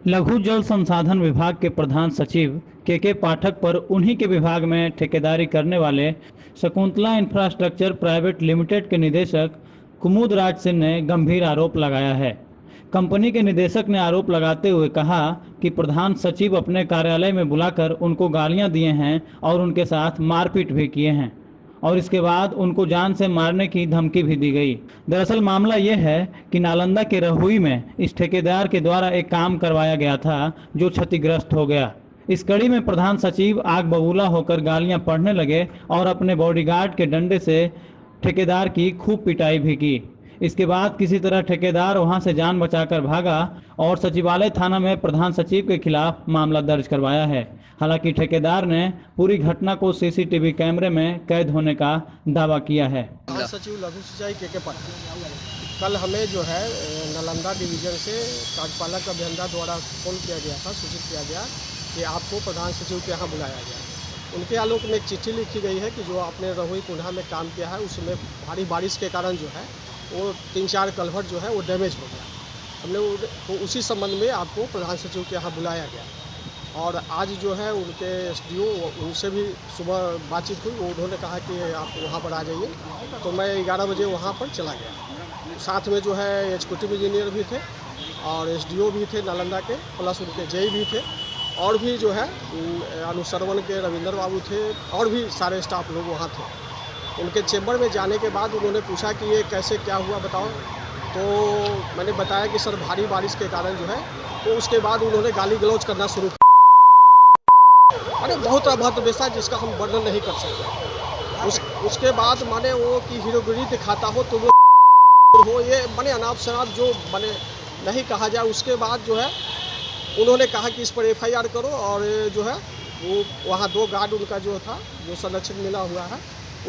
लघु जल संसाधन विभाग के प्रधान सचिव के पाठक पर उन्हीं के विभाग में ठेकेदारी करने वाले शकुंतला इंफ्रास्ट्रक्चर प्राइवेट लिमिटेड के निदेशक कुमुद राज सिंह ने गंभीर आरोप लगाया है। कंपनी के निदेशक ने आरोप लगाते हुए कहा कि प्रधान सचिव अपने कार्यालय में बुलाकर उनको गालियां दिए हैं और उनके साथ मारपीट भी किए हैं और इसके बाद उनको जान से मारने की धमकी भी दी गई। दरअसल मामला यह है कि नालंदा के रहुई में इस ठेकेदार के द्वारा एक काम करवाया गया था जो क्षतिग्रस्त हो गया। इस कड़ी में प्रधान सचिव आग बबूला होकर गालियां पढ़ने लगे और अपने बॉडीगार्ड के डंडे से ठेकेदार की खूब पिटाई भी की। इसके बाद किसी तरह ठेकेदार वहां से जान बचाकर भागा और सचिवालय थाना में प्रधान सचिव के खिलाफ मामला दर्ज करवाया है। हालांकि ठेकेदार ने पूरी घटना को सीसीटीवी कैमरे में कैद होने का दावा किया है। प्रधान सचिव लघु सिंचाई के पाठक कल हमें जो है नालंदा डिवीजन से कार्यपालक अभियंता द्वारा फोन किया गया था, सूचित किया गया कि आपको प्रधान सचिव के यहाँ बुलाया गया। उनके आलोक में एक चिट्ठी लिखी गई है कि जो आपने रहुई कुंडा में काम किया है उसमें भारी बारिश के कारण जो है वो 3-4 कल्वर्ट जो है वो डैमेज हो गया। हमने तो उसी संबंध में आपको प्रधान सचिव के यहाँ बुलाया गया और आज जो है उनके एसडीओ उनसे भी सुबह बातचीत हुई। उन्होंने कहा कि आप वहाँ पर आ जाइए, तो मैं 11 बजे वहाँ पर चला गया। साथ में जो है एग्जीक्यूटिव इंजीनियर भी थे और एसडीओ भी थे नालंदा के, प्लस उनके जेई भी थे और भी जो है अनुसरवन के रविंदर बाबू थे और भी सारे स्टाफ लोग वहाँ थे। उनके चेंबर में जाने के बाद उन्होंने पूछा कि ये कैसे क्या हुआ बताओ, तो मैंने बताया कि सर भारी बारिश के कारण जो है, तो उसके बाद उन्होंने गाली गलौज करना शुरू किया। अरे बहुत अभद्र भाषा जिसका हम वर्णन नहीं कर सकते। उसके बाद माने वो कि हीरोगिरी दिखाता हो तो वो हो, ये माने अनाप शनाप जो माने नहीं कहा जाए। उसके बाद जो है उन्होंने कहा कि इस पर एफआईआर करो और जो है वो वहाँ 2 गार्ड उनका जो था जो संरक्षण मिला हुआ है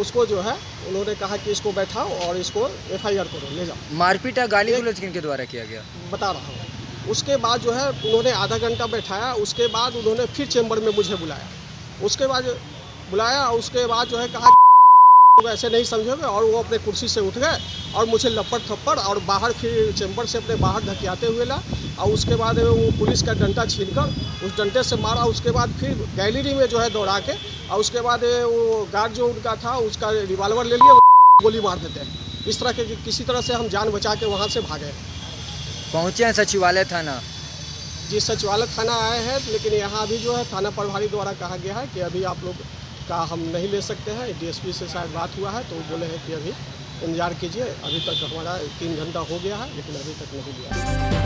उसको जो है उन्होंने कहा कि इसको बैठाओ और इसको एफआईआर करो, ले जाओ। मारपीट गाली गलौज किनके द्वारा किया गया बता रहा हूँ। उसके बाद जो है उन्होंने आधा घंटा बैठाया, उसके बाद उन्होंने फिर चेंबर में मुझे बुलाया। उसके बाद जो है कहा ऐसे नहीं समझोगे, और वो अपने कुर्सी से उठ गए और मुझे लपड़ थप्पड़ और बाहर फिर चेंबर से अपने बाहर धकियाते हुए ला और उसके बाद वो पुलिस का डंडा छीनकर उस डंडे से मारा। उसके बाद फिर गैलरी में जो है दौड़ा के और उसके बाद वो गार्ड जो उनका था उसका रिवॉल्वर ले लिए, गोली मार देते हैं। इस तरह के किसी तरह से हम जान बचा के वहाँ से भागे। पहुँचे हैं सचिवालय थाना? जी सचिवालय थाना आए हैं, लेकिन यहाँ अभी जो है थाना प्रभारी द्वारा कहा गया है कि अभी आप लोग का हम नहीं ले सकते हैं। डीएसपी से शायद बात हुआ है तो वो बोले हैं कि अभी इंतजार कीजिए। अभी तक हमारा 3 घंटा हो गया है लेकिन अभी तक नहीं लिया।